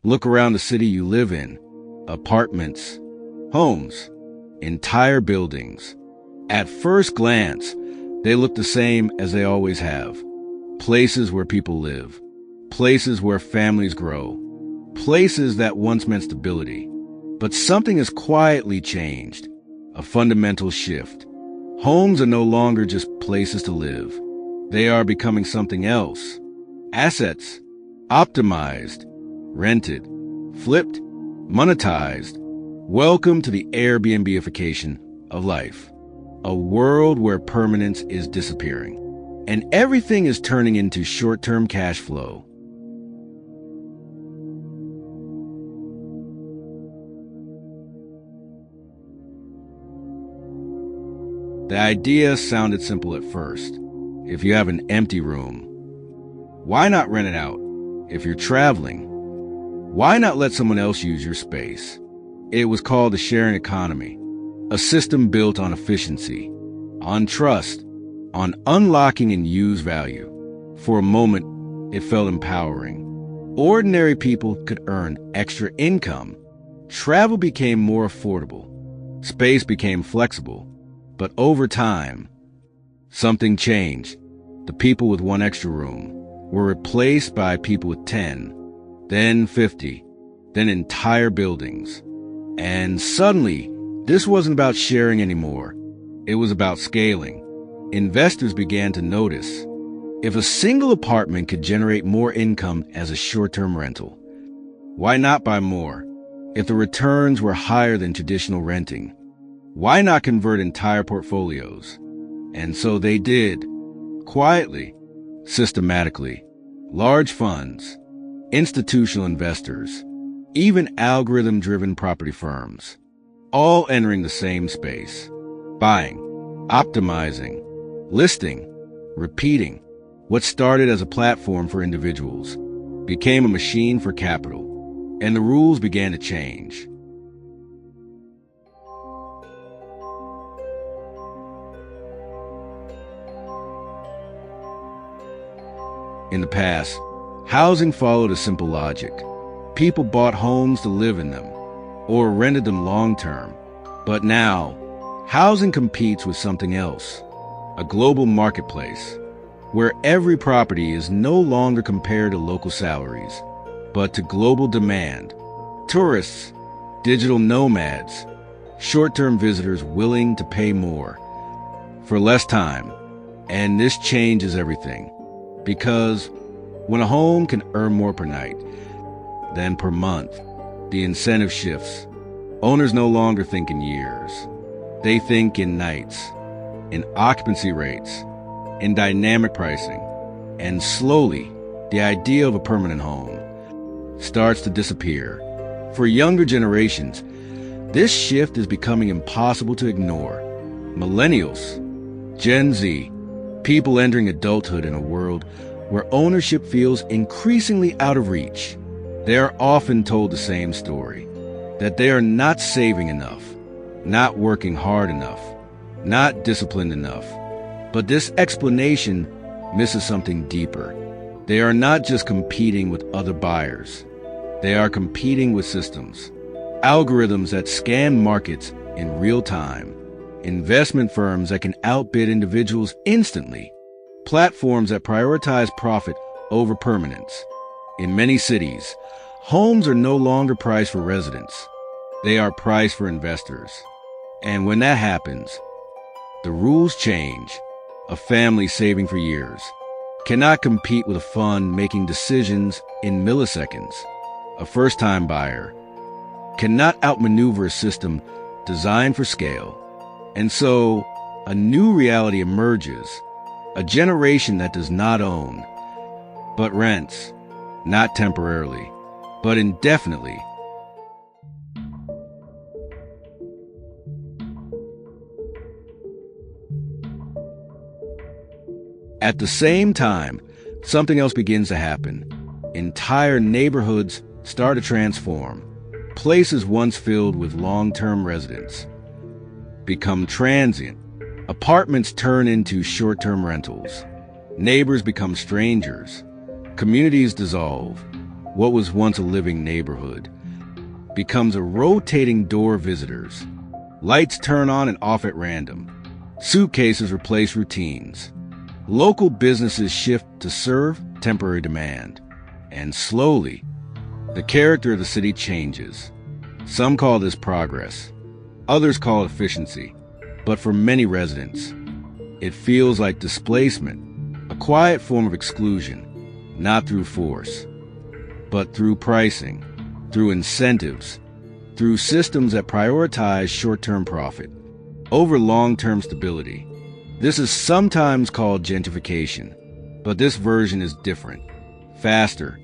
Look around the city you live in. Apartments, homes, entire buildings. At first glance, they look the same as they always have. Places where people live. Places where families grow. Places that once meant stability. But something has quietly changed. A fundamental shift. Homes are no longer just places to live. They are becoming something else. Assets. Optimized. Rented. Flipped. Monetized. Welcome to the Airbnb-ification of life. A world where permanence is disappearing. And everything is turning into short-term cash flow. The idea sounded simple at first. If you have an empty room, why not rent it out? If you're traveling, why not let someone else use your space? It was called the sharing economy, a system built on efficiency, on trust, on unlocking and use value. For a moment, it felt empowering. Ordinary people could earn extra income. Travel became more affordable. Space became flexible. But over time, something changed. The people with one extra room were replaced by people with 10, then 50, then entire buildings. And suddenly, this wasn't about sharing anymore. It was about scaling. Investors began to notice. If a single apartment could generate more income as a short-term rental, why not buy more? If the returns were higher than traditional renting, why not convert entire portfolios? And so they did. Quietly, systematically. Large funds, institutional investors, even algorithm-driven property firms, all entering the same space. Buying, optimizing, listing, repeating. What started as a platform for individuals became a machine for capital, and the rules began to change. In the past, housing followed a simple logic. People bought homes to live in them, or rented them long-term. But now, housing competes with something else, a global marketplace, where every property is no longer compared to local salaries, but to global demand. Tourists, digital nomads, short-term visitors willing to pay more for less time. And this changes everything. Because when a home can earn more per night than per month, the incentive shifts. Owners no longer think in years. They think in nights, in occupancy rates, in dynamic pricing. And slowly, the idea of a permanent home starts to disappear. For younger generations, this shift is becoming impossible to ignore. Millennials, Gen Z, people entering adulthood in a world where ownership feels increasingly out of reach. They are often told the same story, that they are not saving enough, not working hard enough, not disciplined enough. But this explanation misses something deeper. They are not just competing with other buyers. They are competing with systems, algorithms that scan markets in real time, investment firms that can outbid individuals instantly, platforms that prioritize profit over permanence. In many cities, homes are no longer priced for residents. They are priced for investors. And when that happens, the rules change. A family saving for years cannot compete with a fund making decisions in milliseconds. A first-time buyer cannot outmaneuver a system designed for scale. And so, a new reality emerges, a generation that does not own, but rents, not temporarily, but indefinitely. At the same time, something else begins to happen. Entire neighborhoods start to transform. Places once filled with long-term residents become transient. Apartments turn into short-term rentals. Neighbors become strangers. Communities dissolve. what was once a living neighborhood, becomes a rotating door of visitors. Lights turn on and off at random. Suitcases replace routines. Local businesses shift to serve temporary demand. And slowly, the character of the city changes. Some call this progress. Others call it efficiency. But for many residents, it feels like displacement, a quiet form of exclusion, not through force, but through pricing, through incentives, through systems that prioritize short-term profit over long-term stability. This is sometimes called gentrification, but this version is different, faster,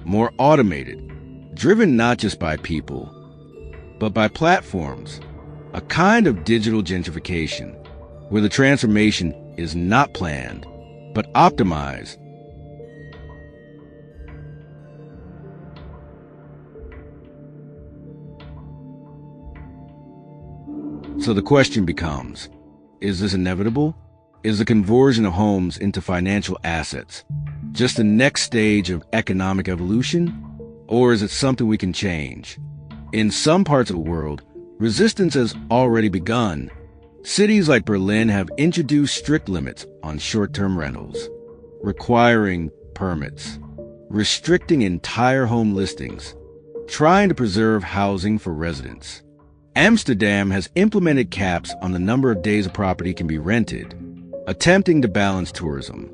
more automated, driven not just by people, but by platforms, a kind of digital gentrification where the transformation is not planned, but optimized. So the question becomes, is this inevitable? Is the conversion of homes into financial assets just the next stage of economic evolution? Or is it something we can change? In some parts of the world, resistance has already begun. Cities like Berlin have introduced strict limits on short-term rentals, requiring permits, restricting entire home listings, trying to preserve housing for residents. Amsterdam has implemented caps on the number of days a property can be rented, attempting to balance tourism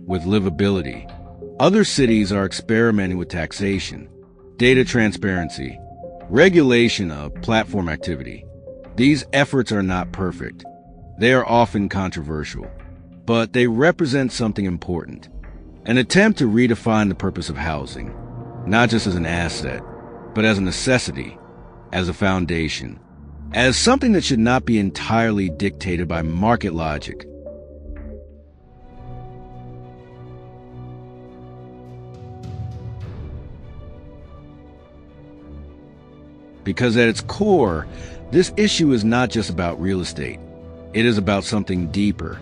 with livability. Other cities are experimenting with taxation, data transparency, regulation of platform activity. These efforts are not perfect. They are often controversial, but they represent something important. An attempt to redefine the purpose of housing, not just as an asset, but as a necessity, as a foundation, as something that should not be entirely dictated by market logic. Because at its core, this issue is not just about real estate. It is about something deeper,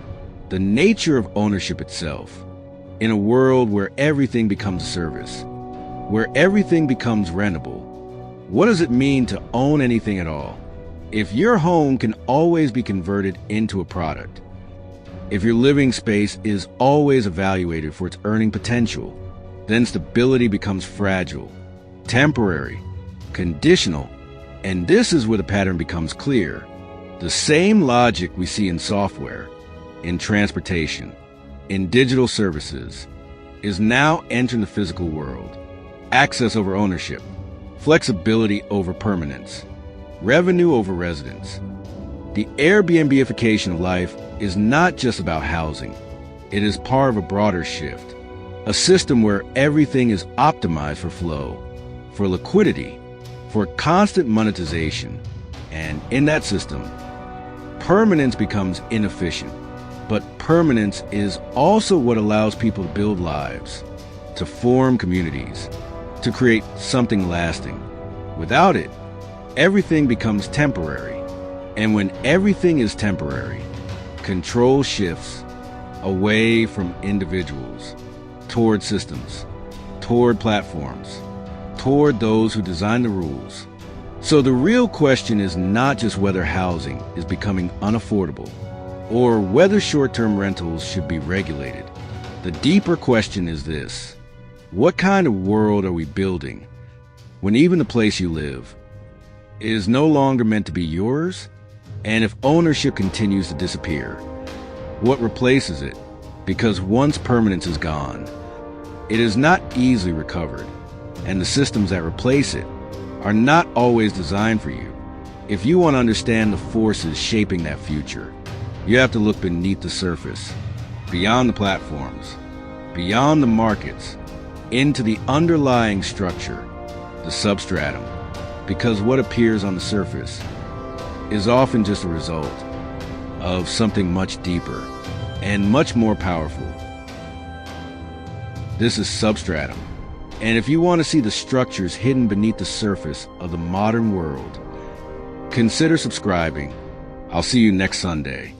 the nature of ownership itself. In a world where everything becomes a service, where everything becomes rentable, what does it mean to own anything at all? If your home can always be converted into a product, if your living space is always evaluated for its earning potential, then stability becomes fragile, temporary, conditional, and this is where the pattern becomes clear. The same logic we see in software, in transportation, in digital services, is now entering the physical world. Access over ownership, flexibility over permanence, revenue over residence. The Airbnb-ification of life is not just about housing. It is part of a broader shift, a system where everything is optimized for flow, for liquidity, for constant monetization. And in that system, permanence becomes inefficient. But permanence is also what allows people to build lives, to form communities, to create something lasting. Without it, everything becomes temporary. And when everything is temporary, control shifts away from individuals, toward systems, toward platforms, toward those who design the rules. So the real question is not just whether housing is becoming unaffordable or whether short-term rentals should be regulated. The deeper question is this: what kind of world are we building when even the place you live is no longer meant to be yours? And if ownership continues to disappear, what replaces it? Because once permanence is gone, it is not easily recovered, and the systems that replace it are not always designed for you. If you want to understand the forces shaping that future, you have to look beneath the surface, beyond the platforms, beyond the markets, into the underlying structure, the substratum, because what appears on the surface is often just a result of something much deeper and much more powerful. This is Substratum. And if you want to see the structures hidden beneath the surface of the modern world, consider subscribing. I'll see you next Sunday.